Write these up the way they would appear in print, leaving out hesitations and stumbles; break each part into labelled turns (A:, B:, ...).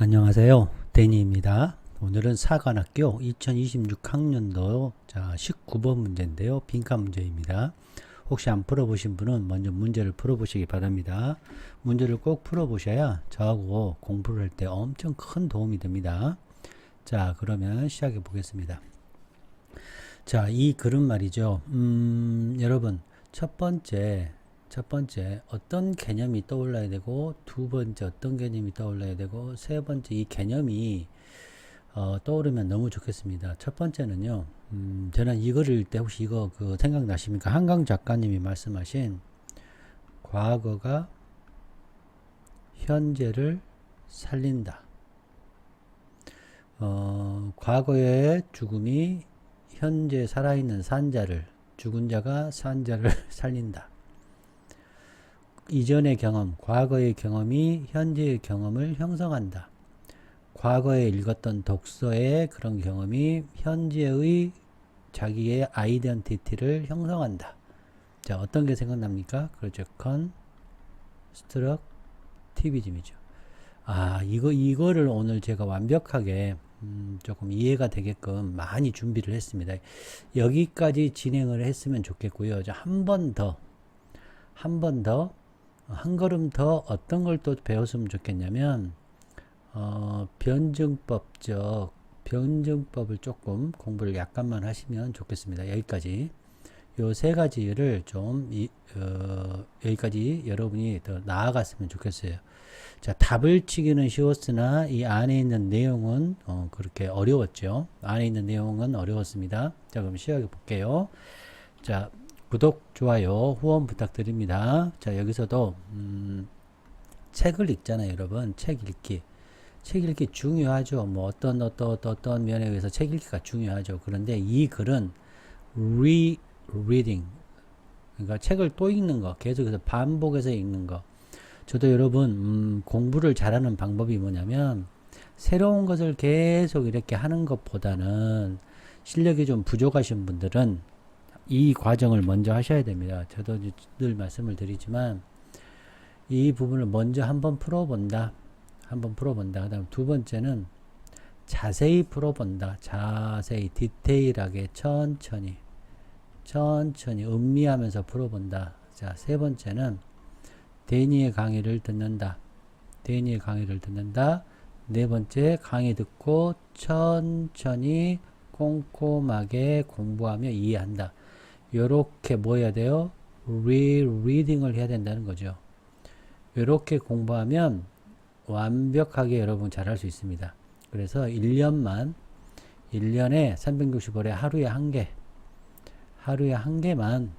A: 안녕하세요. 데니입니다. 오늘은 사관학교 2026학년도 19번 문제인데요. 빈칸 문제입니다. 혹시 안 풀어보신 분은 먼저 문제를 풀어보시기 바랍니다. 문제를 꼭 풀어보셔야 저하고 공부를 할 때 엄청 큰 도움이 됩니다. 자, 그러면 시작해 보겠습니다. 자, 이 글은 말이죠. 여러분, 첫 번째 어떤 개념이 떠올라야 되고, 두 번째 어떤 개념이 떠올라야 되고, 세 번째 이 개념이 떠오르면 너무 좋겠습니다. 첫 번째는요. 저는 이거를 읽을 때 혹시 이거 생각나십니까? 한강 작가님이 말씀하신 과거가 현재를 살린다. 과거의 죽음이 현재 살아있는 산자를, 죽은 자가 산자를 살린다. 이전의 경험, 과거의 경험이 현재의 경험을 형성한다. 과거에 읽었던 독서의 그런 경험이 현재의 자기의 아이덴티티를 형성한다. 자, 어떤 게 생각납니까? 그렇죠. 컨스트럭티비즘이죠. 이거를 오늘 제가 완벽하게 조금 이해가 되게끔 많이 준비를 했습니다. 여기까지 진행을 했으면 좋겠고요. 한 걸음 더 어떤 걸 또 배웠으면 좋겠냐면, 변증법을 조금 공부를 약간만 하시면 좋겠습니다. 여기까지. 요 세 가지를 여기까지 여러분이 더 나아갔으면 좋겠어요. 자, 답을 치기는 쉬웠으나 이 안에 있는 내용은 그렇게 어려웠죠. 안에 있는 내용은 어려웠습니다. 자, 그럼 시작해 볼게요. 자, 구독, 좋아요, 후원 부탁드립니다. 자, 여기서도 책을 읽잖아요, 여러분. 책 읽기 중요하죠. 뭐 어떤 면에 의해서 책 읽기가 중요하죠. 그런데 이 글은 reading, 그러니까 책을 또 읽는 거, 계속해서 반복해서 읽는 거. 저도 여러분 공부를 잘하는 방법이 뭐냐면, 새로운 것을 계속 이렇게 하는 것보다는 실력이 좀 부족하신 분들은 이 과정을 먼저 하셔야 됩니다. 저도 늘 말씀을 드리지만, 이 부분을 먼저 한번 풀어본다. 그 다음 두 번째는 자세히 풀어본다. 자세히, 디테일하게, 천천히 음미하면서 풀어본다. 자, 세 번째는 데니의 강의를 듣는다. 네 번째, 강의 듣고 천천히 꼼꼼하게 공부하며 이해한다. 요렇게 뭐 해야 돼요? 리딩을 해야 된다는 거죠. 요렇게 공부하면 완벽하게 여러분 잘할 수 있습니다. 그래서 1년에 365일에 하루에 한 개만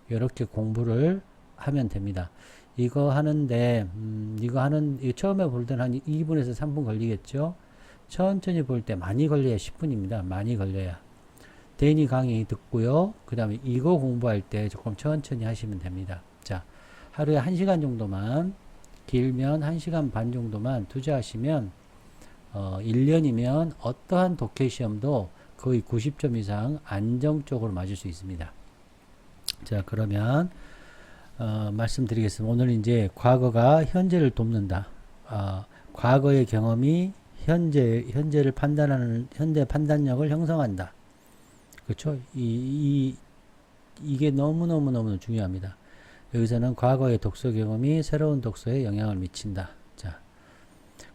A: 이렇게 공부를 하면 됩니다. 이거 처음에 볼 때는 한 2분에서 3분 걸리겠죠. 천천히 볼 때 많이 걸려야 10분입니다. 많이 걸려야. 데니 강의 듣고요. 그 다음에 이거 공부할 때 조금 천천히 하시면 됩니다. 자, 하루에 1시간 정도만, 길면 1시간 반 정도만 투자하시면 1년이면 어떠한 독해 시험도 거의 90점 이상 안정적으로 맞을 수 있습니다. 자, 그러면 말씀드리겠습니다. 오늘 이제 과거가 현재를 돕는다. 과거의 경험이 현재 판단력을 형성한다. 그렇죠? 이게 너무너무 중요합니다. 여기서는 과거의 독서 경험이 새로운 독서에 영향을 미친다. 자,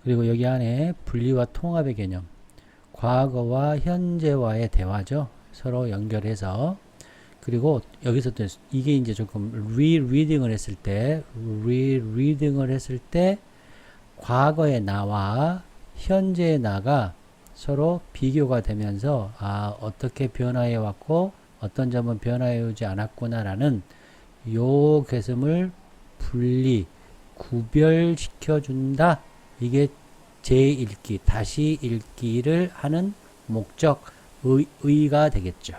A: 그리고 여기 안에 분리와 통합의 개념, 과거와 현재와의 대화죠. 서로 연결해서. 그리고 여기서 또 이게 이제 조금 리딩을 했을 때 과거의 나와 현재의 나가 서로 비교가 되면서 어떻게 변화해 왔고 어떤 점은 변화해 오지 않았구나라는 요 개념을 구별시켜 준다. 이게 재읽기, 다시 읽기를 하는 목적, 의가 되겠죠.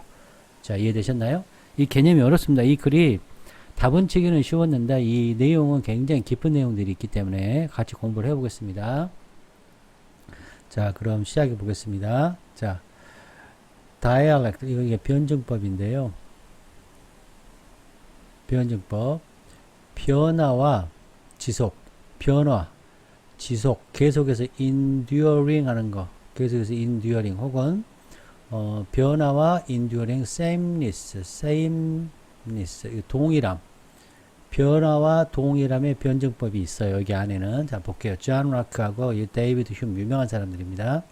A: 자, 이해되셨나요? 이 개념이 어렵습니다. 이 글이 답은 치기는 쉬웠는데 이 내용은 굉장히 깊은 내용들이 있기 때문에 같이 공부를 해보겠습니다. 자, 그럼 시작해 보겠습니다. 자, dialect, 이게 변증법인데요. 변증법, 변화와 지속, 지속, 계속해서 enduring 하는 거, 계속해서 enduring 혹은 변화와 enduring sameness, 동일함. 변화와 동일함의 변증법이 있어요. 여기 안에는. 자, 볼게요. 존 라크하고 데이비드 휴me 유명한 사람들입니다.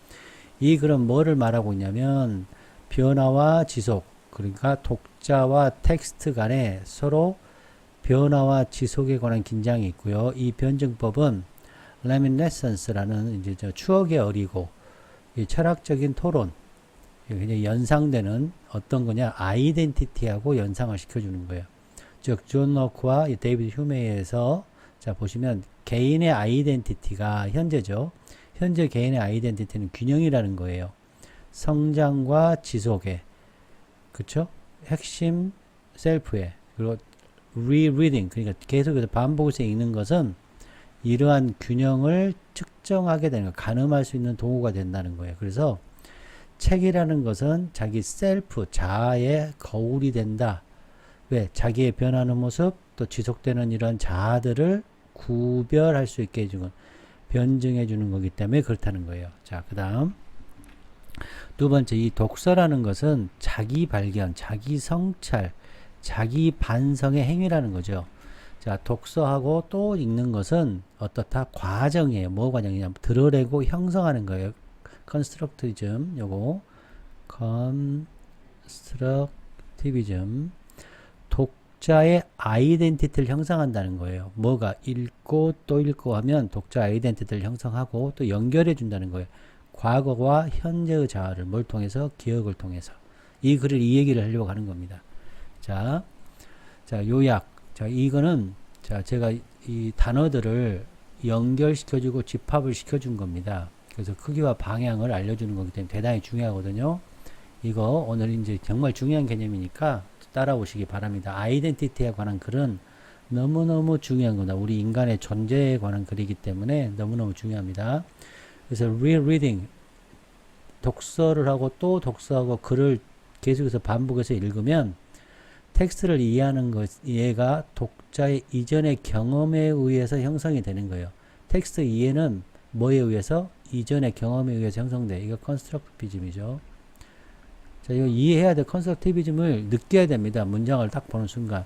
A: 이 글은 뭐를 말하고 있냐면 변화와 지속, 그러니까 독자와 텍스트 간에 서로 변화와 지속에 관한 긴장이 있고요. 이 변증법은 reminiscence라는 이제 저 추억의 어리고 이 철학적인 토론, 그냥 연상되는 어떤 거냐, 아이덴티티하고 연상을 시켜주는 거예요. 즉, 존 로크와 데이비드 휴메이에서 자 보시면 개인의 아이덴티티가 현재죠. 현재 개인의 아이덴티티는 균형이라는 거예요. 성장과 지속의, 그쵸? 핵심 셀프의, 그리고 rereading, 그러니까 계속해서 반복해서 읽는 것은 이러한 균형을 측정하게 되는 거, 가늠할 수 있는 도구가 된다는 거예요. 그래서 책이라는 것은 자기 셀프, 자아의 거울이 된다. 왜? 자기의 변하는 모습, 또 지속되는 이런 자아들을 구별할 수 있게 해주는, 변증해 주는 거기 때문에 그렇다는 거예요. 자, 그 다음 두 번째, 이 독서라는 것은 자기 발견, 자기 성찰, 자기 반성의 행위라는 거죠. 자, 독서하고 또 읽는 것은 어떻다? 과정이에요. 뭐 과정이냐? 드러내고 형성하는 거예요. 컨스트럭티비즘, 요거 컨스트럭티비즘, 독자의 아이덴티티를 형성한다는 거예요. 뭐가? 읽고 또 읽고 하면 독자 아이덴티티를 형성하고 또 연결해 준다는 거예요. 과거와 현재의 자아를 뭘 통해서? 기억을 통해서. 이 글을 이 얘기를 하려고 하는 겁니다. 자, 요약. 자, 이거는 자, 제가 이 단어들을 연결시켜주고 집합을 시켜준 겁니다. 그래서 크기와 방향을 알려주는 거기 때문에 대단히 중요하거든요. 이거 오늘 이제 정말 중요한 개념이니까 따라오시기 바랍니다. 아이덴티티에 관한 글은 너무너무 중요한 겁니다. 우리 인간의 존재에 관한 글이기 때문에 너무너무 중요합니다. 그래서 rereading, 독서를 하고 또 독서하고 글을 계속해서 반복해서 읽으면 텍스트를 이해하는 것, 이해가 독자의 이전의 경험에 의해서 형성이 되는 거예요. 텍스트 이해는 뭐에 의해서? 이전의 경험에 의해서 형성돼. 이거 컨스트럭티비즘이죠. 자, 이거 이해해야 돼. 컨스트럭티비즘을 느껴야 됩니다. 문장을 딱 보는 순간.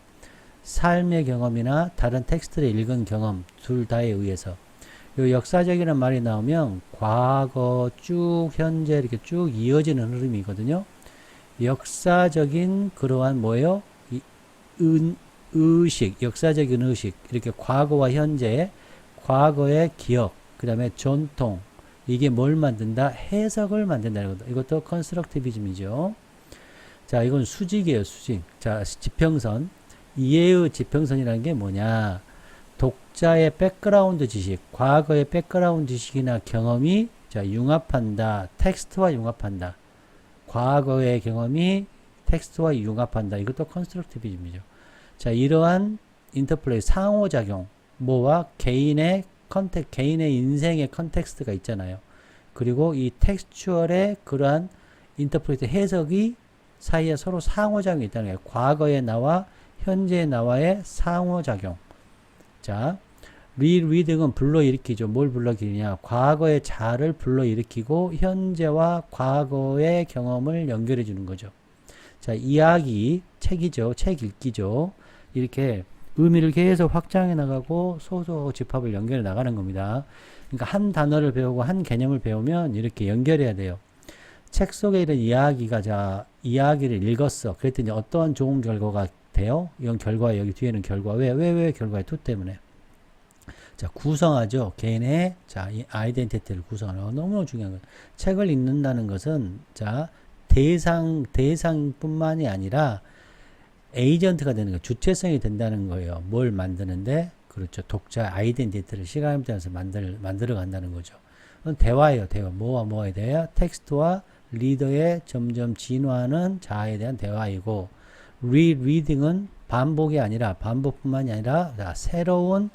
A: 삶의 경험이나 다른 텍스트를 읽은 경험, 둘 다에 의해서. 요 역사적이라는 말이 나오면 과거 쭉 현재 이렇게 쭉 이어지는 흐름이거든요. 역사적인 그러한 뭐예요? 의식, 역사적인 의식, 이렇게 과거와 현재, 과거의 기억, 그 다음에 전통, 이게 뭘 만든다? 해석을 만든다는 거다. 이것도 컨스트럭티비즘이죠. 자, 이건 수직이에요, 수직. 자, 지평선. 이해의 지평선이라는 게 뭐냐? 독자의 백그라운드 지식, 과거의 백그라운드 지식이나 경험이 자, 융합한다. 텍스트와 융합한다. 과거의 경험이 텍스트와 융합한다. 이것도 컨스트럭티비즘이죠. 자, 이러한 인터플레이, 상호작용, 뭐와 개인의 개인의 인생의 컨텍스트가 있잖아요. 그리고 이 텍스추얼의 그러한 인터프레이트 해석이 사이에 서로 상호작용이 있다는 거예요. 과거의 나와 현재의 나와의 상호작용. 자, 리리딩은 불러일으키죠. 뭘 불러일으키냐? 과거의 자아를 불러일으키고 현재와 과거의 경험을 연결해 주는 거죠. 자, 이야기, 책이죠. 책 읽기죠. 이렇게 의미를 계속 확장해 나가고 소소하고 집합을 연결해 나가는 겁니다. 그러니까 한 단어를 배우고 한 개념을 배우면 이렇게 연결해야 돼요. 책 속에 있는 이야기가 자, 이야기를 읽었어. 그랬더니 어떠한 좋은 결과가 돼요? 이건 결과, 여기 뒤에는 결과. 왜 결과의 투 때문에. 자, 구성하죠. 개인의 자, 이 아이덴티티를 구성하는 거 너무 중요한 거예요. 책을 읽는다는 것은 자, 대상뿐만이 아니라 에이전트가 되는 거예요. 주체성이 된다는 거예요. 뭘 만드는데? 그렇죠. 독자 아이덴티티를 시간을 따라서 만들어 간다는 거죠. 대화예요. 대화. 뭐와의 대화? 텍스트와 리더의 점점 진화하는 자아에 대한 대화이고, 리리딩은 반복이 아니라, 반복뿐만이 아니라, 자, 새로운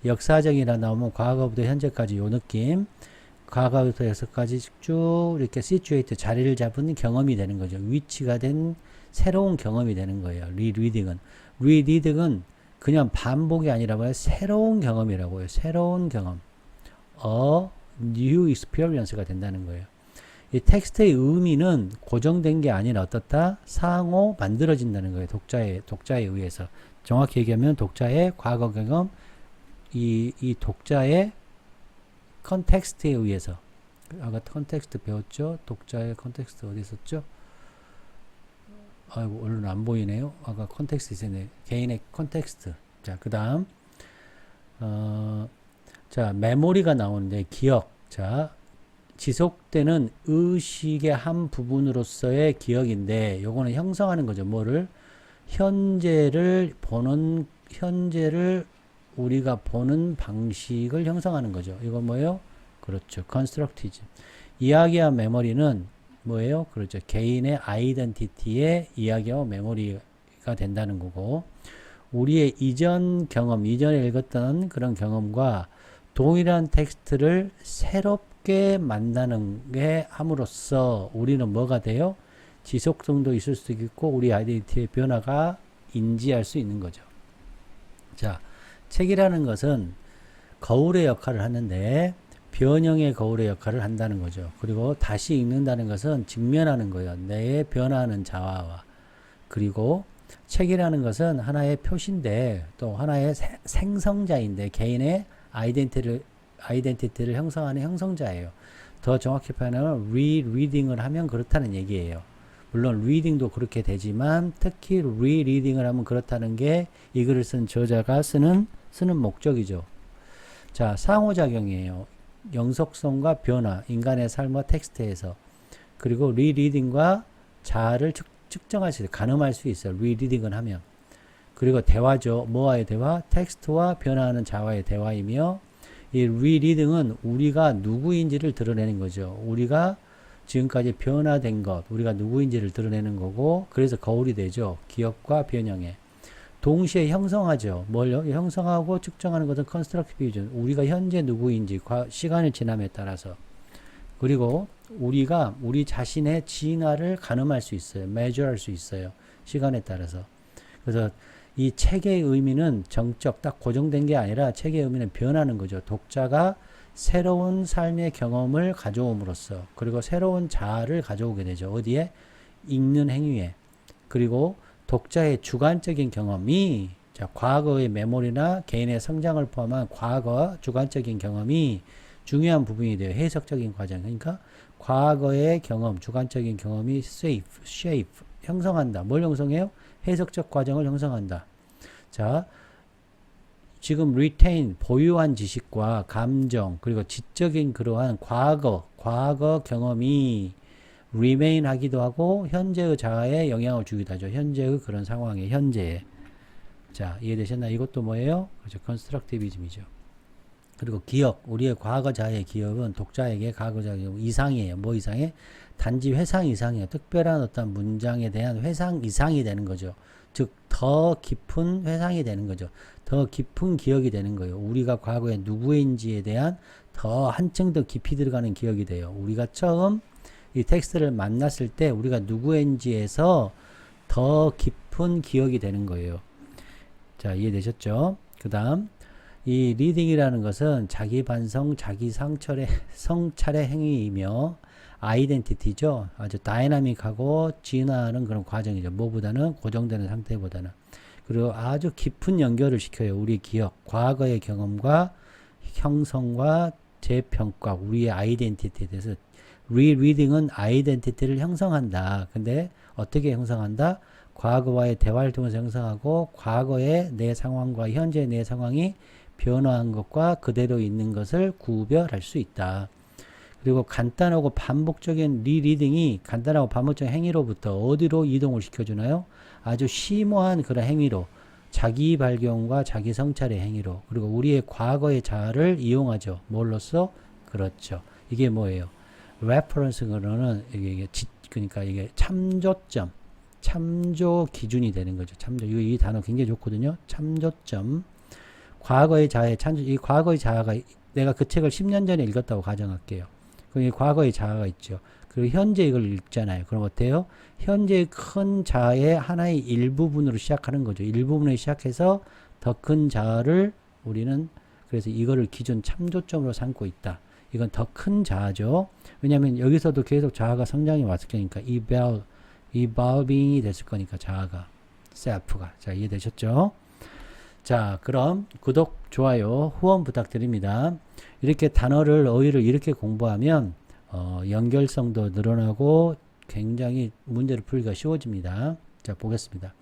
A: 역사적이라 나오면 과거부터 현재까지 요 느낌, 과거부터 역사까지 쭉 이렇게 시츄에이트 자리를 잡은 경험이 되는 거죠. 위치가 된 새로운 경험이 되는 거예요. 리리딩은. 리리딩은 그냥 반복이 아니라 뭐예요? 새로운 경험이라고요. 새로운 경험. a new experience가 된다는 거예요. 이 텍스트의 의미는 고정된 게 아니라 어떻다? 상호 만들어진다는 거예요. 독자에 의해서. 정확히 얘기하면 독자의 과거 경험, 이 독자의 컨텍스트에 의해서. 아까 컨텍스트 배웠죠? 독자의 컨텍스트 어디 있었죠? 아이고, 얼른 안 보이네요. 아까 컨텍스트 있었네. 개인의 컨텍스트. 자, 그 다음, 자, 메모리가 나오는데, 기억. 자, 지속되는 의식의 한 부분으로서의 기억인데, 요거는 형성하는 거죠. 뭐를? 현재를 우리가 보는 방식을 형성하는 거죠. 이거 뭐예요? 그렇죠. constructivism. 이야기와 메모리는 뭐예요? 그렇죠. 개인의 아이덴티티의 이야기와 메모리가 된다는 거고, 우리의 이전 경험, 이전에 읽었던 그런 경험과 동일한 텍스트를 새롭게 만나는 게 함으로써 우리는 뭐가 돼요? 지속성도 있을 수 있고 우리 아이덴티티의 변화가 인지할 수 있는 거죠. 자, 책이라는 것은 거울의 역할을 하는데 변형의 거울의 역할을 한다는 거죠. 그리고 다시 읽는다는 것은 직면하는 거예요. 내 변화하는 자아와. 그리고 책이라는 것은 하나의 표시인데 또 하나의 생성자인데 개인의 아이덴티티를 형성하는 형성자예요. 더 정확히 표현하면 리리딩을 하면 그렇다는 얘기예요. 물론 리딩도 그렇게 되지만 특히 리리딩을 하면 그렇다는 게 이 글을 쓴 저자가 쓰는 목적이죠. 자, 상호작용이에요. 영속성과 변화, 인간의 삶과 텍스트에서. 그리고 리리딩과 자아를 측정할 수 있어요. 가늠할 수 있어요. 리리딩을 하면. 그리고 대화죠. 뭐와의 대화? 텍스트와 변화하는 자와의 대화이며 이 리리딩은 우리가 누구인지를 드러내는 거죠. 우리가 지금까지 변화된 것, 우리가 누구인지를 드러내는 거고 그래서 거울이 되죠. 기억과 변형에. 동시에 형성하죠. 뭘요? 형성하고 측정하는 것은 constructivism. 우리가 현재 누구인지 시간이 지남에 따라서. 그리고 우리가 우리 자신의 진화를 가늠할 수 있어요. measure할 수 있어요. 시간에 따라서. 그래서 이 책의 의미는 정적 딱 고정된 게 아니라 책의 의미는 변하는 거죠. 독자가 새로운 삶의 경험을 가져옴으로써 그리고 새로운 자아를 가져오게 되죠. 어디에? 읽는 행위에. 그리고 독자의 주관적인 경험이 자, 과거의 메모리나 개인의 성장을 포함한 과거 주관적인 경험이 중요한 부분이 돼요. 해석적인 과정. 그러니까 과거의 경험, 주관적인 경험이 shape, 형성한다. 뭘 형성해요? 해석적 과정을 형성한다. 자, 지금 retain, 보유한 지식과 감정, 그리고 지적인 그러한 과거 경험이 remain 하기도 하고, 현재의 자아에 영향을 주기도 하죠. 현재의 그런 상황에, 현재에. 자, 이해되셨나요? 이것도 뭐예요? 그렇죠. constructivism이죠. 그리고 기억, 우리의 과거 자아의 기억은 독자에게 과거 자아의 이상이에요. 뭐 이상해? 단지 회상 이상이에요. 특별한 어떤 문장에 대한 회상 이상이 되는 거죠. 즉, 더 깊은 회상이 되는 거죠. 더 깊은 기억이 되는 거예요. 우리가 과거에 누구인지에 대한 더 한층 더 깊이 들어가는 기억이 돼요. 우리가 처음 이 텍스트를 만났을 때 우리가 누구인지에서 더 깊은 기억이 되는 거예요. 자, 이해되셨죠? 그 다음, 이 리딩이라는 것은 자기 반성, 자기 성찰의 행위이며 아이덴티티죠. 아주 다이나믹하고 진화하는 그런 과정이죠. 뭐보다는 고정되는 상태보다는. 그리고 아주 깊은 연결을 시켜요. 우리 기억, 과거의 경험과 형성과 재평가, 우리의 아이덴티티에 대해서. 리리딩은 아이덴티티를 형성한다. 근데 어떻게 형성한다? 과거와의 대화를 통해서 형성하고 과거의 내 상황과 현재의 내 상황이 변화한 것과 그대로 있는 것을 구별할 수 있다. 그리고 간단하고 반복적인 리리딩이 간단하고 반복적인 행위로부터 어디로 이동을 시켜주나요? 아주 심오한 그런 행위로, 자기 발견과 자기 성찰의 행위로, 그리고 우리의 과거의 자아를 이용하죠. 뭘로써? 그렇죠. 이게 뭐예요? 레퍼런스는 그러니까 이게 참조점, 참조 기준이 되는 거죠. 참조. 이 단어 굉장히 좋거든요. 참조점. 과거의 자아의 참조. 이 과거의 자아가 내가 그 책을 10년 전에 읽었다고 가정할게요. 그럼 이 과거의 자아가 있죠. 그리고 현재 이걸 읽잖아요. 그럼 어때요? 현재의 큰 자아의 하나의 일부분으로 시작하는 거죠. 일부분에 시작해서 더 큰 자아를 우리는 그래서 이거를 기준 참조점으로 삼고 있다. 이건 더 큰 자아죠. 왜냐하면 여기서도 계속 자아가 성장이 왔을 거니까 evolving이 됐을 거니까 자아가 self가. 자, 이해되셨죠? 자, 그럼 구독, 좋아요, 후원 부탁드립니다. 이렇게 단어를 어휘를 이렇게 공부하면 연결성도 늘어나고 굉장히 문제를 풀기가 쉬워집니다. 자, 보겠습니다.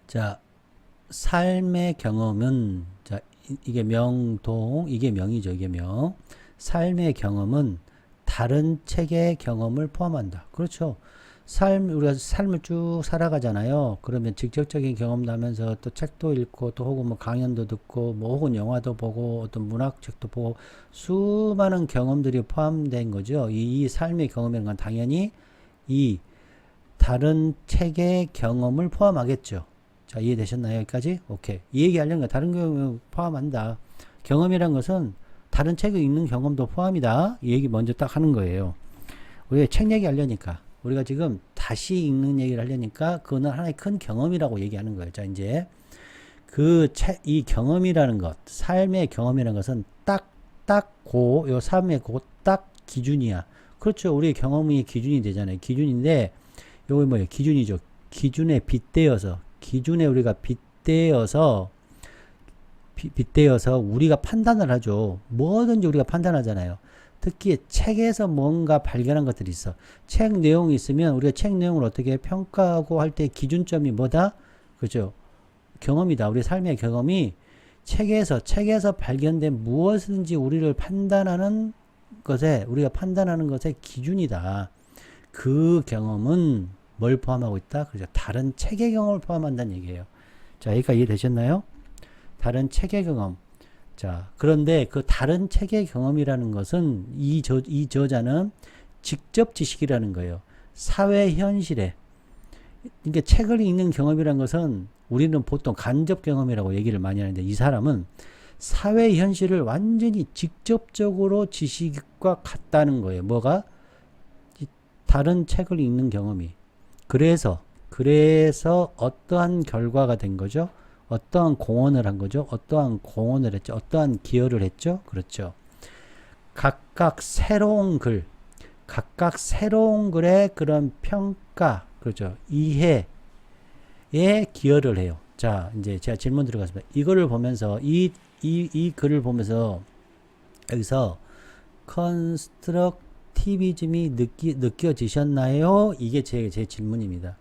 A: 자, 삶의 경험은, 자, 이게 명동, 이게 명이죠. 이게 명. 삶의 경험은 다른 책의 경험을 포함한다. 그렇죠. 우리가 삶을 쭉 살아가잖아요. 그러면 직접적인 경험도 하면서 또 책도 읽고 또 혹은 뭐 강연도 듣고 뭐 혹은 영화도 보고 어떤 문학책도 보고 수많은 경험들이 포함된 거죠. 이 삶의 경험이라는 건 당연히 이 다른 책의 경험을 포함하겠죠. 자, 이해되셨나요? 여기까지? 오케이. 이 얘기 하려는 거 다른 경험을 포함한다. 경험이란 것은 다른 책을 읽는 경험도 포함이다. 이 얘기 먼저 딱 하는 거예요. 우리가 책 얘기 하려니까. 우리가 지금 다시 읽는 얘기를 하려니까 그거는 하나의 큰 경험이라고 얘기하는 거예요. 자, 이제 이 경험이라는 것, 삶의 경험이라는 것은 요 삶의 딱 기준이야. 그렇죠. 우리의 경험이 기준이 되잖아요. 기준인데, 요거 뭐예요? 기준이죠. 기준에 우리가 빗대어서 우리가 판단을 하죠. 뭐든지 우리가 판단하잖아요. 특히 책에서 뭔가 발견한 것들이 있어. 책 내용이 있으면 우리가 책 내용을 어떻게 평가하고 할 때 기준점이 뭐다? 그죠? 경험이다. 우리 삶의 경험이 책에서 발견된 무엇이든지 우리가 판단하는 것의 기준이다. 그 경험은 뭘 포함하고 있다? 그죠? 다른 책의 경험을 포함한다는 얘기예요. 자, 여기까지 이해되셨나요? 다른 책의 경험. 자, 그런데 그 다른 책의 경험이라는 것은 이 저자는 직접 지식이라는 거예요. 사회 현실에. 그러니까 책을 읽는 경험이라는 것은 우리는 보통 간접 경험이라고 얘기를 많이 하는데 이 사람은 사회 현실을 완전히 직접적으로 지식과 같다는 거예요. 뭐가? 다른 책을 읽는 경험이. 그래서 어떠한 결과가 된 거죠? 어떠한 공헌을 한 거죠? 어떠한 공헌을 했죠? 어떠한 기여를 했죠? 그렇죠. 각각 새로운 글의 그런 평가, 그렇죠. 이해에 기여를 해요. 자, 이제 제가 질문 들어갔습니다. 이거를 보면서, 이 글을 보면서, 여기서, 컨스트럭티비즘이 느껴지셨나요? 이게 제 질문입니다.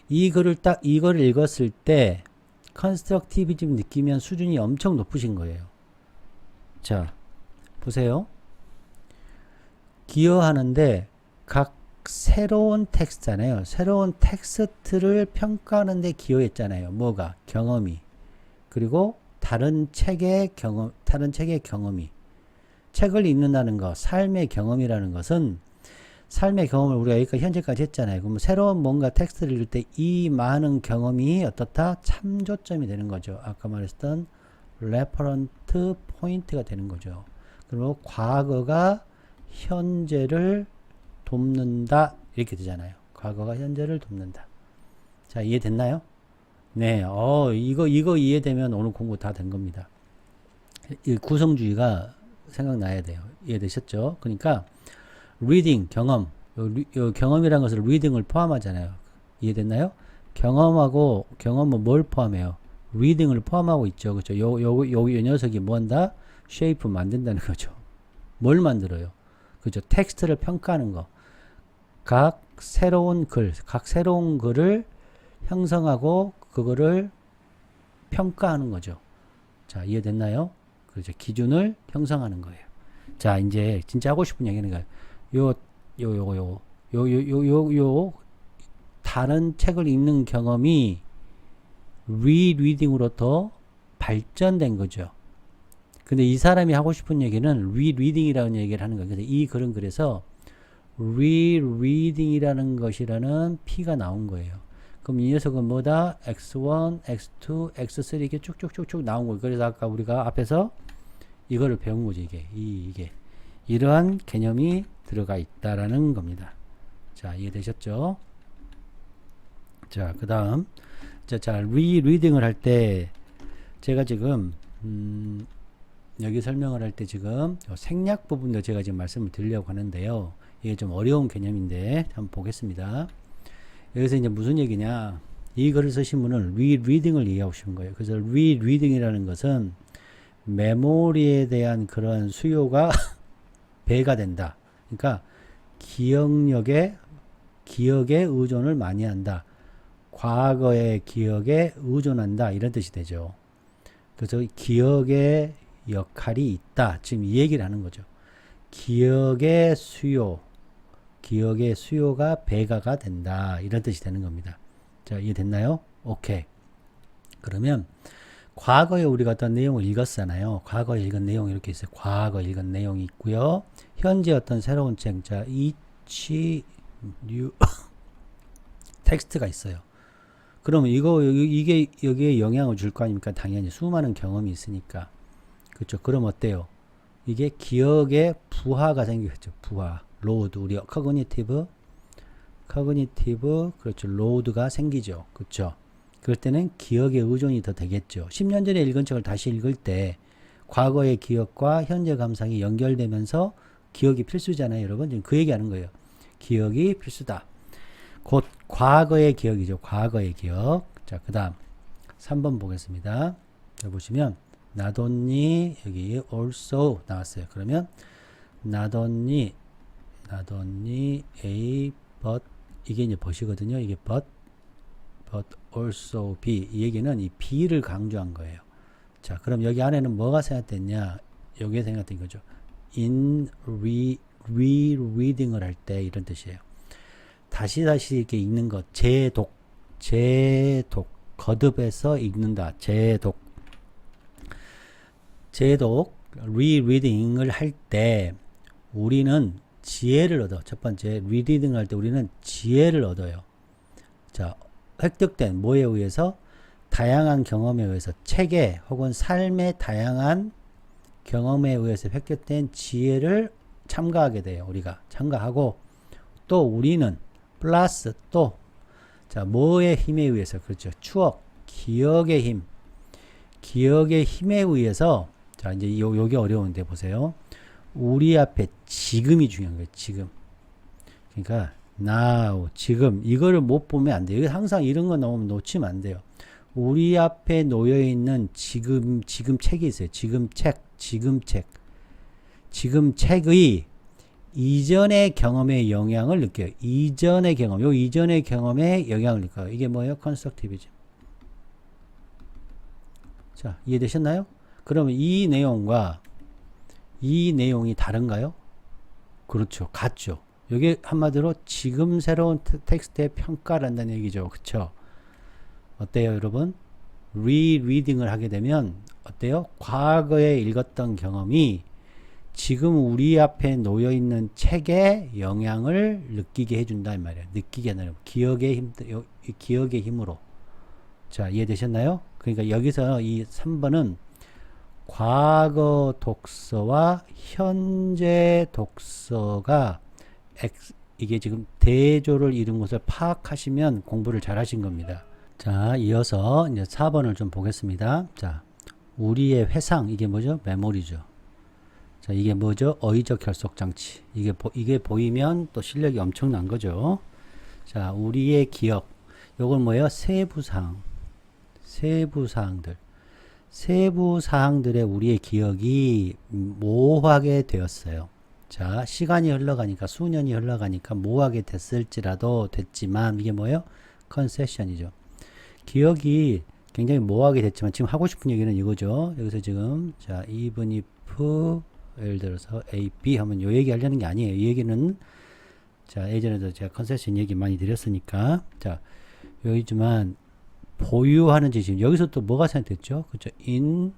A: 이거를 읽었을 때, 컨스트럭티비즘 느끼면 수준이 엄청 높으신 거예요. 자, 보세요. 기여하는데 각 새로운 텍스트잖아요. 새로운 텍스트를 평가하는데 기여했잖아요. 뭐가? 경험이. 그리고 다른 책의 경험이. 책을 읽는다는 것, 삶의 경험이라는 것은 삶의 경험을 우리가 여기까지 현재까지 했잖아요. 그럼 새로운 뭔가 텍스트를 읽을 때 이 많은 경험이 어떻다? 참조점이 되는 거죠. 아까 말했던 레퍼런트 포인트가 되는 거죠. 그리고 과거가 현재를 돕는다. 이렇게 되잖아요. 과거가 현재를 돕는다. 자, 이해됐나요? 네. 이거 이해되면 오늘 공부 다 된 겁니다. 이 구성주의가 생각나야 돼요. 이해되셨죠? 그러니까 리딩, 경험. 경험이라는 것을 리딩을 포함하잖아요. 이해됐나요? 경험은 뭘 포함해요? 리딩을 포함하고 있죠. 그렇죠? 요 녀석이 뭐 한다? 쉐이프 만든다는 거죠. 뭘 만들어요? 그죠? 텍스트를 평가하는 거. 각 새로운 글을 형성하고 그거를 평가하는 거죠. 자, 이해됐나요? 그렇죠. 기준을 형성하는 거예요. 자, 이제 진짜 하고 싶은 얘기는 다른 책을 읽는 경험이 리리딩으로부터 발전된 거죠. 근데 이 사람이 하고 싶은 얘기는 리리딩이라는 얘기를 하는 거예요. 그래서 이 글은 그래서 리리딩이라는 것이라는 P가 나온 거예요. 그럼 이 녀석은 뭐다? X1, X2, X3 이렇게 쭉쭉쭉쭉 나온 거예요. 그래서 아까 우리가 앞에서 이거를 배운 거죠. 이게. 이러한 개념이 들어가 있다라는 겁니다. 자, 이해되셨죠? 자, 그 다음. 자, 리딩을 할 때, 제가 지금, 여기 설명을 할 때 지금 생략 부분도 제가 지금 말씀을 드리려고 하는데요. 이게 좀 어려운 개념인데 한번 보겠습니다. 여기서 이제 무슨 얘기냐? 이 글을 쓰신 분은 리리딩을 얘기하고 싶은 거예요. 그래서 리리딩이라는 것은 메모리에 대한 그런 수요가 배가 된다. 그러니까 기억에 의존을 많이 한다. 과거의 기억에 의존한다. 이런 뜻이 되죠. 그래서 기억의 역할이 있다. 지금 이 얘기를 하는 거죠. 기억의 수요가 배가가 된다. 이런 뜻이 되는 겁니다. 자, 이해됐나요? 오케이. 그러면 과거에 우리가 어떤 내용을 읽었잖아요. 과거에 읽은 내용 이렇게 있어요. 과거 읽은 내용이 있고요. 현재 어떤 새로운 책, 자, 뉴 텍스트가 있어요. 그러면 이게 여기에 영향을 줄 거 아닙니까? 당연히 수많은 경험이 있으니까. 그렇죠. 그럼 어때요? 이게 기억의 부하가 생기겠죠. 부하. 로드. 우리 커그니티브, 그렇죠. 로드가 생기죠. 그렇죠. 그럴 때는 기억의 의존이 더 되겠죠. 10년 전에 읽은 책을 다시 읽을 때 과거의 기억과 현재 감상이 연결되면서 기억이 필수잖아요. 여러분. 지금 그 얘기하는 거예요. 기억이 필수다. 곧 과거의 기억이죠. 과거의 기억. 자, 그 다음 3번 보겠습니다. 자, 보시면 not only 여기 also 나왔어요. 그러면 not only A but 이게 이제 but이거든요. 이게 but also B. 이 얘기는 이 B를 강조한 거예요. 자, 그럼 여기 안에는 뭐가 생각됐냐? 여기에 생각된 거죠. in rereading을 할 때 이런 뜻이에요. 다시 이렇게 읽는 것. 재독. 거듭해서 읽는다. rereading을 할 때 우리는 지혜를 얻어. 첫 번째, rereading 할 때 우리는 지혜를 얻어요. 자, 획득된 뭐에 의해서? 다양한 경험에 의해서, 책에 혹은 삶의 다양한 경험에 의해서 획득된 지혜를 참가하게 돼요. 우리가 참가하고, 또 우리는 플러스 또, 자, 뭐의 힘에 의해서? 그렇죠. 추억, 기억의 힘에 의해서, 자, 이제 요게 어려운데 보세요. 우리 앞에 지금이 중요한 거예요. 지금. 그러니까 now, 지금. 이거를 못 보면 안 돼요. 항상 이런 거 나오면 놓치면 안 돼요. 우리 앞에 놓여 있는 지금 책이 있어요. 지금 책의 이전의 경험의 영향을 느껴요. 이전의 경험에 영향을 느껴요. 이게 뭐예요? 컨스트럭티비즘. 자, 이해되셨나요? 그러면 이 내용과 이 내용이 다른가요? 그렇죠. 같죠. 이게 한마디로 지금 새로운 텍스트의 평가를 한다는 얘기죠. 그쵸? 어때요, 여러분? 리리딩을 하게 되면 어때요? 과거에 읽었던 경험이 지금 우리 앞에 놓여있는 책에 영향을 느끼게 해준다 이 말이에요. 느끼게 하는 기억의 힘으로. 자, 이해되셨나요? 그러니까 여기서 이 3번은 과거 독서와 현재 독서가 이게 지금 대조를 이룬 것을 파악하시면 공부를 잘 하신 겁니다. 자, 이어서 이제 4번을 좀 보겠습니다. 자, 우리의 회상, 이게 뭐죠? 메모리죠. 자, 이게 뭐죠? 어휘적 결속 장치. 이게 보이면 또 실력이 엄청난 거죠. 자, 우리의 기억. 요건 뭐예요? 세부 사항들의 우리의 기억이 모호하게 되었어요. 자, 시간이 흘러가니까, 수년이 흘러가니까 모호하게 됐지만, 이게 뭐예요? 컨세션이죠. 기억이 굉장히 모호하게 됐지만, 지금 하고 싶은 얘기는 이거죠. 여기서 지금, 자, even if, 예를 들어서 A, B 하면 요 얘기 하려는 게 아니에요. 이 얘기는, 자, 예전에도 제가 컨세션 얘기 많이 드렸으니까, 자, 여기지만, 보유하는지 지금 여기서 또 뭐가 생각됐죠? 그렇죠? in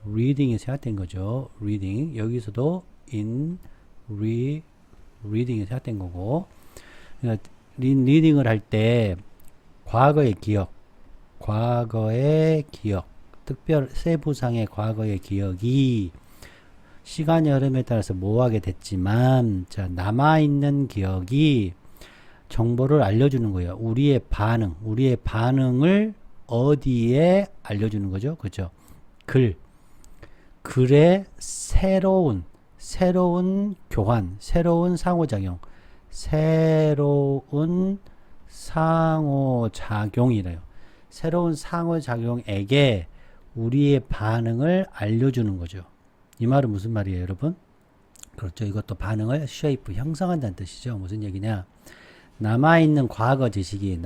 A: reading이 생각된 거죠. reading. 여기서도 in reading이 생각된 거고. 그러니까 reading을 할 때 과거의 기억, 특별 세부상의 과거의 기억이 시간의 흐름에 따라서 모호하게 됐지만, 자, 남아있는 기억이 정보를 알려주는 거예요. 우리의 반응을 어디에 알려주는 거죠? 그죠? 글의 새로운 교환, 새로운 상호작용이래요. 새로운 상호작용에게 우리의 반응을 알려주는 거죠. 이 말은 무슨 말이에요, 여러분? 그렇죠. 이것도 반응을 shape, 형성한다는 뜻이죠. 무슨 얘기냐? 남아있는 과거 지식이,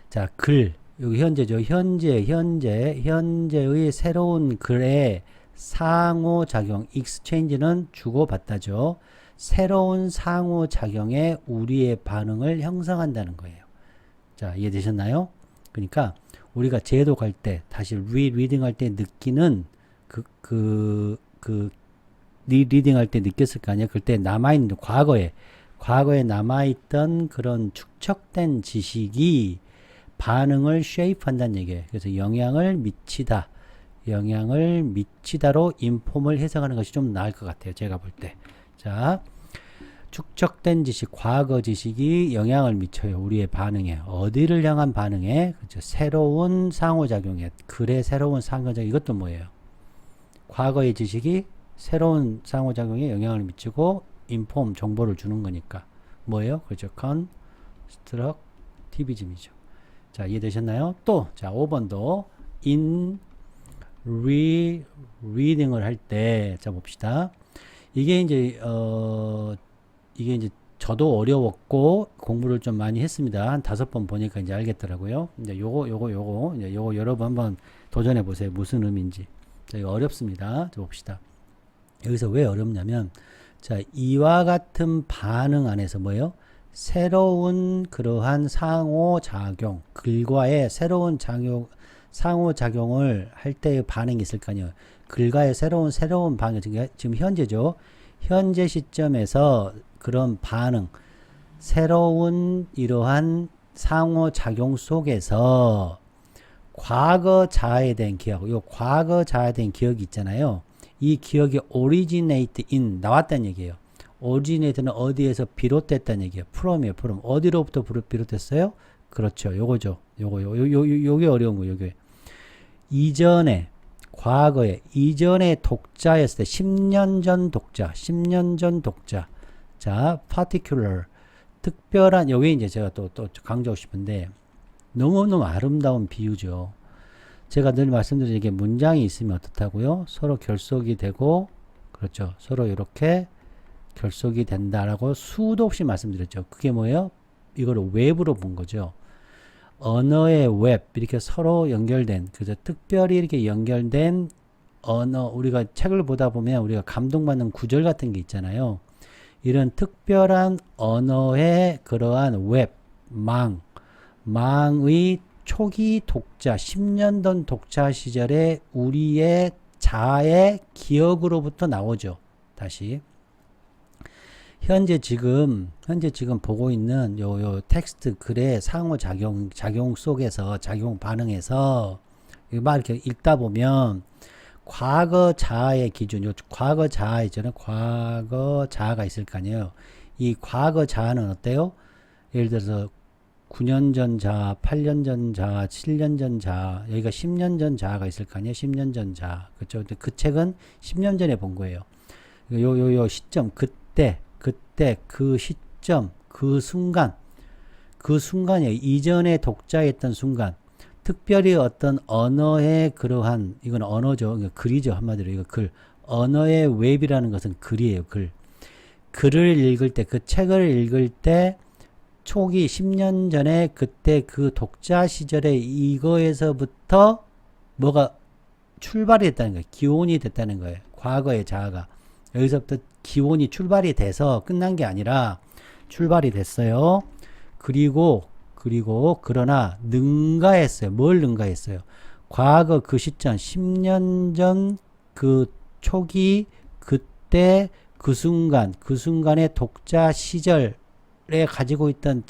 A: 자, 여기 현재죠. 현재의 새로운 글의 상호작용, exchange는 주고받다죠. 새로운 상호작용에 우리의 반응을 형성한다는 거예요. 자, 이해되셨나요? 그러니까 우리가 재독할 때, 다시 리딩할 때 느끼는 리딩할 때 느꼈을 거 아니야? 그때 남아있는 과거에 남아있던 그런 축적된 지식이 반응을 shape 한다는 얘기예요. 그래서 영향을 미치다로 인폼을 해석하는 것이 좀 나을 것 같아요. 제가 볼 때. 자, 축적된 지식, 과거 지식이 영향을 미쳐요. 우리의 반응에. 어디를 향한 반응에? 그렇죠. 새로운 상호작용에. 글의 새로운 상호작용. 이것도 뭐예요? 과거의 지식이 새로운 상호작용에 영향을 미치고 인폼, 정보를 주는 거니까. 뭐예요? 그렇죠. constructivism이죠. 자, 이해되셨나요? 또, 자, 5번도 in reading을 할 때, 자, 봅시다. 이게 이제 저도 어려웠고 공부를 좀 많이 했습니다. 한 5번 보니까 이제 알겠더라고요. 이제 요거 여러분 한번 도전해 보세요. 무슨 의미인지. 자, 이거 어렵습니다. 자, 봅시다. 여기서 왜 어렵냐면, 자, 이와 같은 반응 안에서 뭐예요? 새로운 그러한 상호작용, 글과의 새로운 상호작용을 할 때의 반응이 있을 거 아니에요. 글과의 새로운 반응, 지금 현재죠. 현재 시점에서 그런 반응, 새로운 이러한 상호작용 속에서 과거 자아에 대한 기억, 요 과거 자아에 대한 기억이 있잖아요. 이 기억이 originate in, 나왔다는 얘기예요. originate는 어디에서 비롯됐다는 얘기예요. from이에요, from. 어디로부터 비롯됐어요? 그렇죠. 요거죠. 요게 어려운 거예요, 요게. 과거에, 이전에 독자였을 때, 10년 전 독자. 자, particular. 특별한, 요게 이제 제가 또 강조하고 싶은데, 너무너무 아름다운 비유죠. 제가 늘 말씀드린 게 문장이 있으면 어떻다고요? 서로 결속이 되고, 그렇죠. 서로 이렇게 결속이 된다라고 수도 없이 말씀드렸죠. 그게 뭐예요? 이거를 웹으로 본 거죠. 언어의 웹, 이렇게 서로 연결된, 그죠? 특별히 이렇게 연결된 언어, 우리가 책을 보다 보면 우리가 감동받는 구절 같은 게 있잖아요. 이런 특별한 언어의 그러한 웹, 망의 초기 독자, 10년 전 독자 시절에 우리의 자아의 기억으로부터 나오죠. 다시. 현재 지금 보고 있는 요 텍스트 글의 상호작용 속에서, 작용 반응에서, 막 이렇게 읽다 보면, 과거 자아의 기준, 요 과거 자아 있잖아요. 과거 자아가 있을 거 아니에요. 이 과거 자아는 어때요? 예를 들어서, 9년 전 자아, 8년 전 자아, 7년 전 자아, 여기가 10년 전 자아가 있을 거 아니에요. 10년 전 자아. 그렇죠? 그 책은 10년 전에 본 거예요. 요 시점, 그때, 그 시점, 그 순간에 이전에 독자였던 순간, 특별히 어떤 언어의 그러한, 이건 언어죠. 글이죠. 한마디로 이거 글. 언어의 웹이라는 것은 글이에요. 글을 읽을 때, 그 책을 읽을 때, 초기 10년 전에 그때 그 독자 시절에 이거에서부터 뭐가 출발이 됐다는 거예요. 기원이 됐다는 거예요. 과거의 자아가. 여기서부터 기원이 출발이 돼서 끝난 게 아니라 출발이 됐어요. 그리고 그러나 능가했어요. 뭘 능가했어요? 과거 그 시점 10년 전 그 초기 그때 그 순간의 독자 시절에 가지고 있던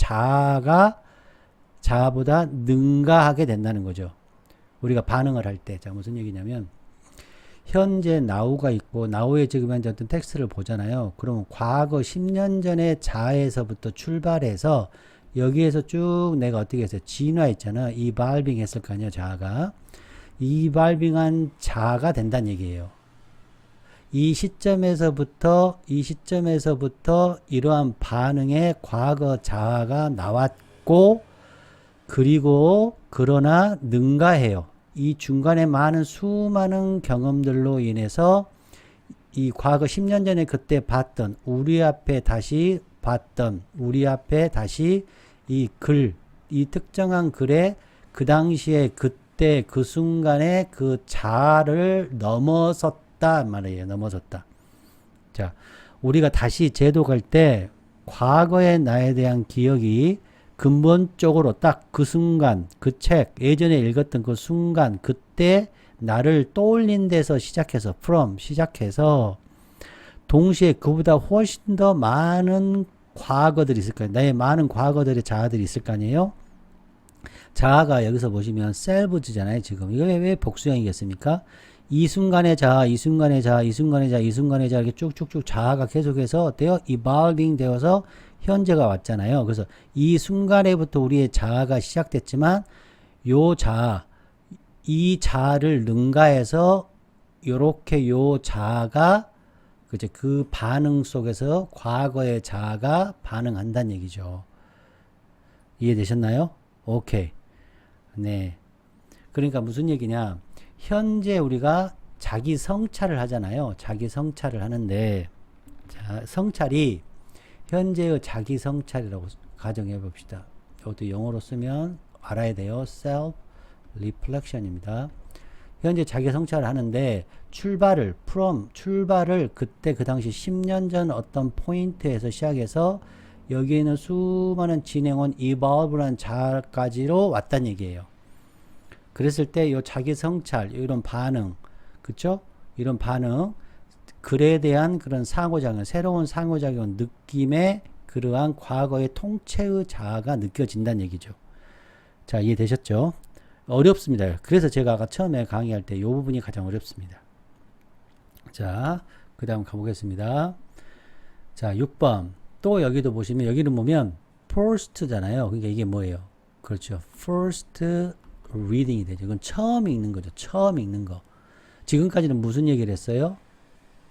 A: 자아보다 능가하게 된다는 거죠. 우리가 반응을 할 때. 자, 무슨 얘기냐면 현재 now가 있고 now에 지금 현재 어떤 텍스트를 보잖아요. 그러면 과거 10년 전의 자아에서부터 출발해서 여기에서 쭉 내가 어떻게 했어요? 진화했잖아. evolving 했을 거 아니야, 자아가. 이발빙한 자가 된다는 얘기예요. 이 시점에서부터 이러한 반응의 과거 자가 나왔고, 그리고 그러나 능가해요. 이 중간에 많은 수많은 경험들로 인해서 이 과거 10년 전에 그때 봤던 우리 앞에 다시 이 글, 이 특정한 글에 그 당시에 그때 그 순간에 그 자아를 넘어섰다 말이에요. 넘어섰다. 자, 우리가 다시 제독할 때 과거의 나에 대한 기억이 근본적으로 딱 그 순간, 그 책, 예전에 읽었던 그 순간, 그때 나를 떠올린 데서 시작해서, 시작해서, 동시에 그보다 훨씬 더 많은 과거들이 있을 거예요. 나의 많은 과거들의 자아들이 있을 거 아니에요? 자아가 여기서 보시면 셀브즈잖아요, 지금. 이거 왜 복수형이겠습니까? 이 순간의 자아, 이 순간의 자아, 이 순간의 자아, 이 순간의 자아, 이렇게 쭉쭉쭉 자아가 계속해서 evolving 되어서 현재가 왔잖아요. 그래서 이 순간에부터 우리의 자아가 시작됐지만 요 자아, 이 자아를 능가해서 요렇게 요 자아가 그죠? 그 반응 속에서 과거의 자아가 반응한다는 얘기죠. 이해되셨나요? 오케이. 네. 그러니까 무슨 얘기냐? 현재 우리가 자기 성찰을 하잖아요. 자기 성찰을 하는데, 자, 성찰이 현재의 자기 성찰이라고 가정해 봅시다. 이것도 영어로 쓰면 알아야 돼요. self reflection입니다. 현재 자기 성찰을 하는데 출발을 그때 그 당시 10년 전 어떤 포인트에서 시작해서 여기에 있는 수많은 진행원 evolve란 자까지로 왔다는 얘기예요. 그랬을 때 이 자기 성찰, 이런 반응, 그쵸? 이런 반응, 글에 대한 그런 상호작용, 새로운 상호작용 느낌의 그러한 과거의 통째의 자아가 느껴진다는 얘기죠. 자, 이해되셨죠? 어렵습니다. 그래서 제가 아까 처음에 강의할 때 이 부분이 가장 어렵습니다. 자, 그 다음 가보겠습니다. 자, 6번. 또 여기도 보시면, 여기는 보면 first잖아요. 그러니까 이게 뭐예요? 그렇죠. first reading이 되죠. 이건 처음 읽는 거죠. 처음 읽는 거. 지금까지는 무슨 얘기를 했어요?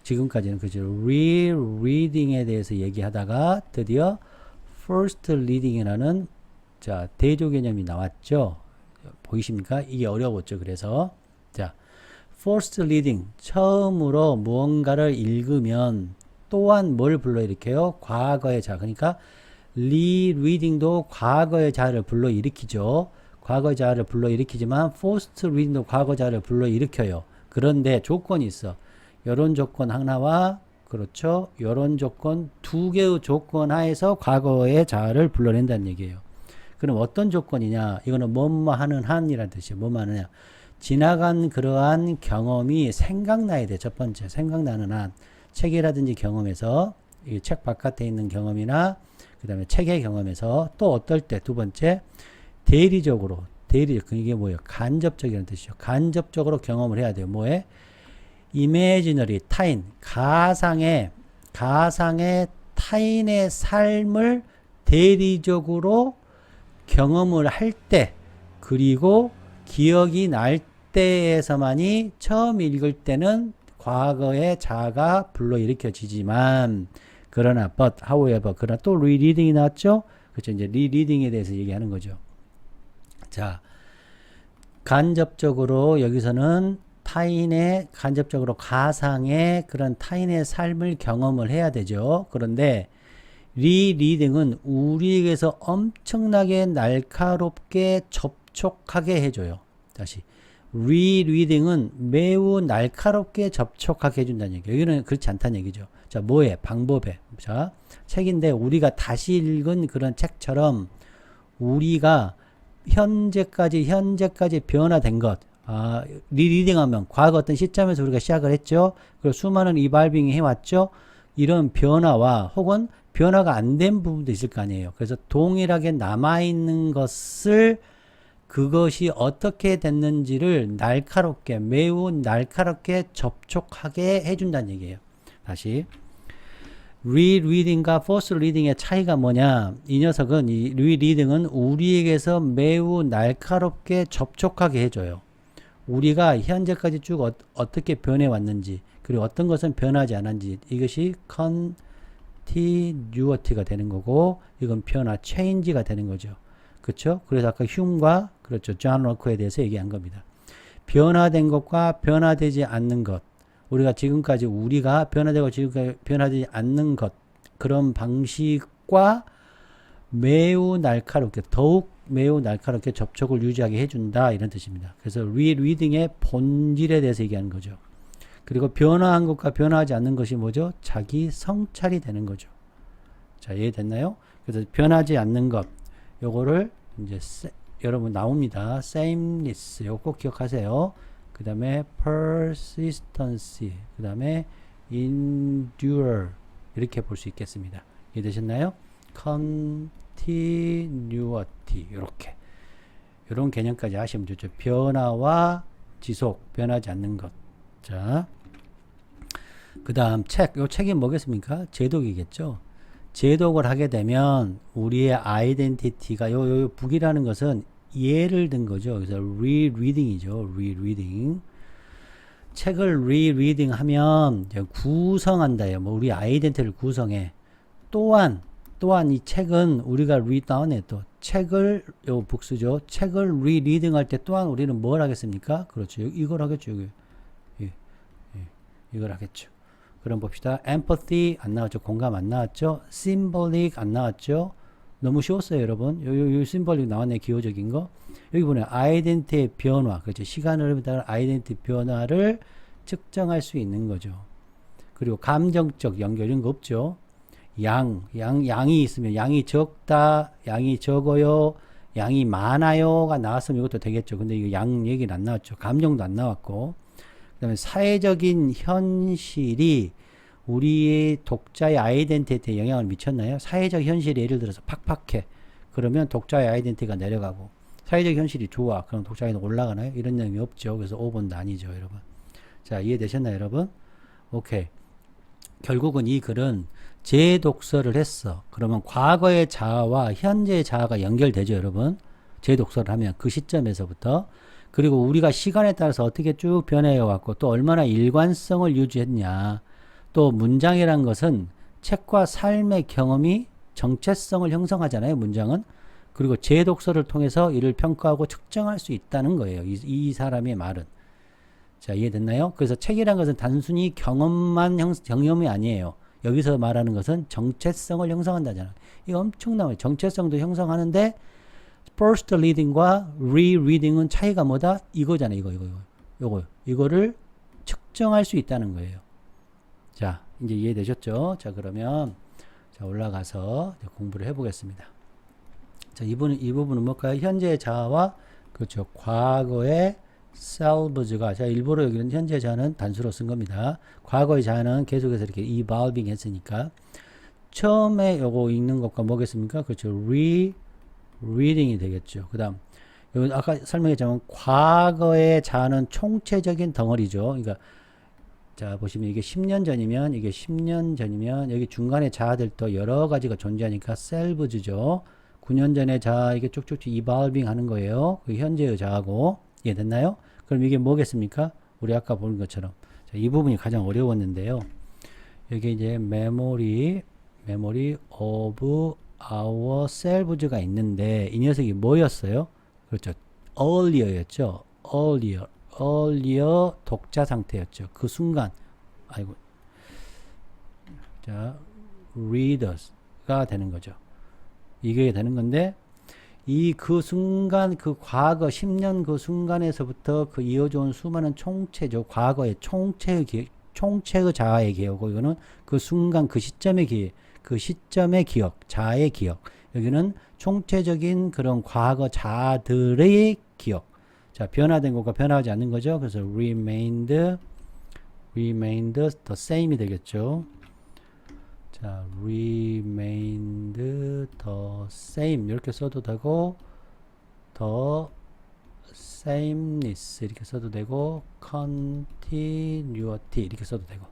A: 지금까지는 그죠. rereading에 대해서 얘기하다가 드디어 first reading이라는 자, 대조 개념이 나왔죠. 보이십니까? 이게 어려웠죠. 그래서 자, first reading 처음으로 무언가를 읽으면 또한 뭘 불러일으켜요? 과거의 자. 그러니까 rereading도 과거의 자를 불러일으키죠. 과거의 자를 불러일으키지만 first reading도 과거 자를 불러일으켜요. 그런데 조건이 있어. 이런 조건 하나와 그렇죠. 이런 조건 두 개의 조건 하에서 과거의 자아를 불러낸다는 얘기예요. 그럼 어떤 조건이냐? 이거는 뭐뭐 하는 한이라는 뜻이에요. 뭐뭐 하느냐? 지나간 그러한 경험이 생각나야 돼. 첫 번째 생각나는 한. 책이라든지 경험에서 이 책 바깥에 있는 경험이나 그 다음에 책의 경험에서 또 어떨 때 두 번째 대리적 이게 뭐예요? 간접적이라는 뜻이죠. 간접적으로 경험을 해야 돼요. 뭐에? imaginary 타인 가상의 타인의 삶을 대리적으로 경험을 할 때 그리고 기억이 날 때에서만이 처음 읽을 때는 과거의 자아가 불러일으켜지지만 그러나 however 그러나 또 rereading이 나왔죠. 그렇죠. 이제 rereading에 대해서 얘기하는 거죠. 자, 간접적으로 여기서는 간접적으로 가상의 그런 타인의 삶을 경험을 해야 되죠. 그런데 리리딩은 우리에게서 엄청나게 날카롭게 접촉하게 해줘요. 다시 리리딩은 매우 날카롭게 접촉하게 해준다는 얘기예요. 여기는 그렇지 않다는 얘기죠. 자, 뭐에? 방법에. 자, 책인데 우리가 다시 읽은 그런 책처럼 우리가 현재까지 변화된 것. 리리딩하면 과거 어떤 시점에서 우리가 시작을 했죠. 그리고 수많은 이발빙이 해왔죠. 이런 변화와 혹은 변화가 안 된 부분도 있을 거 아니에요. 그래서 동일하게 남아있는 것을 그것이 어떻게 됐는지를 매우 날카롭게 접촉하게 해준다는 얘기예요. 다시 rereading과 first reading의 차이가 뭐냐? 이 녀석은 rereading은 우리에게서 매우 날카롭게 접촉하게 해줘요. 우리가 현재까지 쭉 어떻게 변해왔는지, 그리고 어떤 것은 변하지 않았는지, 이것이 continuity가 되는 거고, 이건 변화, change가 되는 거죠. 그렇죠? 그래서 아까 흉과 그렇죠. 존 로크에 대해서 얘기한 겁니다. 변화된 것과 변화되지 않는 것, 우리가 지금까지 우리가 변화되고 지금까지 변화되지 않는 것, 그런 방식과 매우 날카롭게, 더욱 매우 날카롭게 접촉을 유지하게 해준다, 이런 뜻입니다. 그래서 리리딩의 본질에 대해서 얘기하는 거죠. 그리고 변화한 것과 변화하지 않는 것이 뭐죠? 자기 성찰이 되는 거죠. 자, 이해됐나요? 그래서 변하지 않는 것, 요거를 이제 여러분 나옵니다. sameness, 요거 꼭 기억하세요. 그 다음에 persistence, 그 다음에 endure, 이렇게 볼 수 있겠습니다. 이해되셨나요? continuity, 요렇게 요런 개념까지 아시면 좋죠. 변화와 지속, 변하지 않는 것. 자, 그 다음 요 책이 뭐겠습니까? 제독이겠죠. 제독을 하게 되면 우리의 아이덴티티가 요 북이라는 것은 예를 든 거죠. 그래서 rereading이죠. rereading. 책을 rereading 하면 구성한다요. 뭐 우리 아이덴티티를 구성해. 또한 이 책은 우리가 read down에 또 책을 요 북수죠. 책을 rereading 할 때 또한 우리는 뭘 하겠습니까? 그렇죠. 이걸 하겠죠. 이걸 하겠죠. 그럼 봅시다. empathy 안 나왔죠. 공감 안 나왔죠. symbolic 안 나왔죠. 너무 쉬웠어요, 여러분. 요 symbolic 나왔네, 기호적인 거. 여기 보면 identity의 변화, 그렇죠. 시간 흐름에 따라 identity 변화를 측정할 수 있는 거죠. 그리고 감정적 연결 이런 거 없죠. 양이 있으면 양이 적다, 양이 적어요, 양이 많아요가 나왔으면 이것도 되겠죠. 근데 이거 양 얘기는 안 나왔죠. 감정도 안 나왔고. 그 다음에 사회적인 현실이 우리의 독자의 아이덴티티에 영향을 미쳤나요? 사회적 현실이 예를 들어서 팍팍해. 그러면 독자의 아이덴티티가 내려가고, 사회적 현실이 좋아. 그럼 독자가 올라가나요? 이런 내용이 없죠. 그래서 5번도 아니죠, 여러분. 자, 이해되셨나요, 여러분? 오케이. 결국은 이 글은 재독서를 했어. 그러면 과거의 자아와 현재의 자아가 연결되죠, 여러분. 재독서를 하면 그 시점에서부터. 그리고 우리가 시간에 따라서 어떻게 쭉 변해해 왔고 또 얼마나 일관성을 유지했냐. 또 문장이란 것은 책과 삶의 경험이 정체성을 형성하잖아요. 문장은. 그리고 재독서를 통해서 이를 평가하고 측정할 수 있다는 거예요. 이 사람의 말은. 자, 이해됐나요? 그래서 책이란 것은 단순히 경험이 아니에요. 여기서 말하는 것은 정체성을 형성한다잖아. 이거 엄청나요. 정체성도 형성하는데 first reading과 rereading은 차이가 뭐다? 이거잖아요. 이거를 측정할 수 있다는 거예요. 자, 이제 이해되셨죠? 자, 그러면 자, 올라가서 공부를 해보겠습니다. 자, 이 부분은 뭘까요? 현재의 자아와 그렇죠. 과거의 selves가, 자, 일부러 여기는 현재의 자아는 단수로 쓴 겁니다. 과거의 자아는 계속해서 이렇게 evolving 했으니까 처음에 요거 읽는 것과 뭐겠습니까? 그렇죠. reading이 되겠죠. 그 다음, 아까 설명했지만, 과거의 자아는 총체적인 덩어리죠. 그러니까, 자, 보시면 이게 10년 전이면, 여기 중간에 자아들도 여러 가지가 존재하니까 selves죠. 9년 전의 자아, 이게 쭉쭉쭉 evolving 하는 거예요. 그 현재의 자아고, 이해됐나요? 그럼 이게 뭐겠습니까? 우리 아까 본 것처럼. 자, 이 부분이 가장 어려웠는데요. 여기 이제 memory of ourselves가 있는데 이 녀석이 뭐였어요? 그렇죠. earlier였죠. earlier 독자 상태였죠. 그 순간 자, readers가 되는 거죠. 이게 되는 건데 그 순간, 그 과거 10년 그 순간에서부터 그 이어져 온 수많은 총체죠. 과거의 총체의 자아의 기억이고, 이거는 그 순간 그 시점의 기억, 자아의 기억. 여기는 총체적인 그런 과거 자아들의 기억. 자, 변화된 것과 변화하지 않는 거죠. 그래서 remained the same이 되겠죠. 자, remained the same 이렇게 써도 되고, the sameness 이렇게 써도 되고, continuity 이렇게 써도 되고.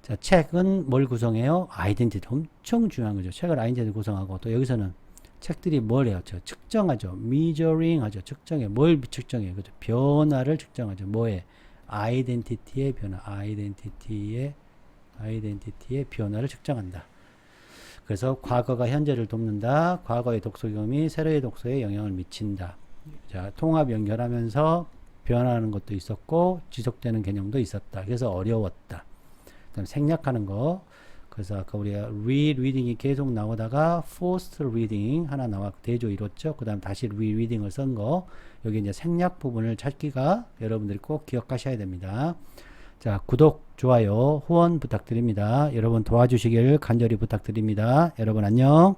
A: 자, 책은 뭘 구성해요? 아이덴티티. 엄청 중요한 거죠. 책을 아이덴티티 구성하고, 또 여기서는 책들이 뭘 해요? 저 측정하죠. measuring 하죠. 측정해. 뭘 측정해? 그죠? 변화를 측정하죠. 뭐에? 아이덴티티의 변화. 아이덴티티의 변화를 측정한다. 그래서 과거가 현재를 돕는다. 과거의 독서 경험이 새로의 독서에 영향을 미친다. 자, 통합 연결하면서 변화하는 것도 있었고 지속되는 개념도 있었다. 그래서 어려웠다. 그다음 생략하는 거. 그래서 아까 우리가 rereading이 계속 나오다가 forced reading 하나 나왔고 대조 이뤘죠. 그다음 다시 rereading을 쓴 거. 여기 이제 생략 부분을 찾기가 여러분들이 꼭 기억하셔야 됩니다. 자, 구독, 좋아요, 후원 부탁드립니다. 여러분 도와주시길 간절히 부탁드립니다. 여러분 안녕.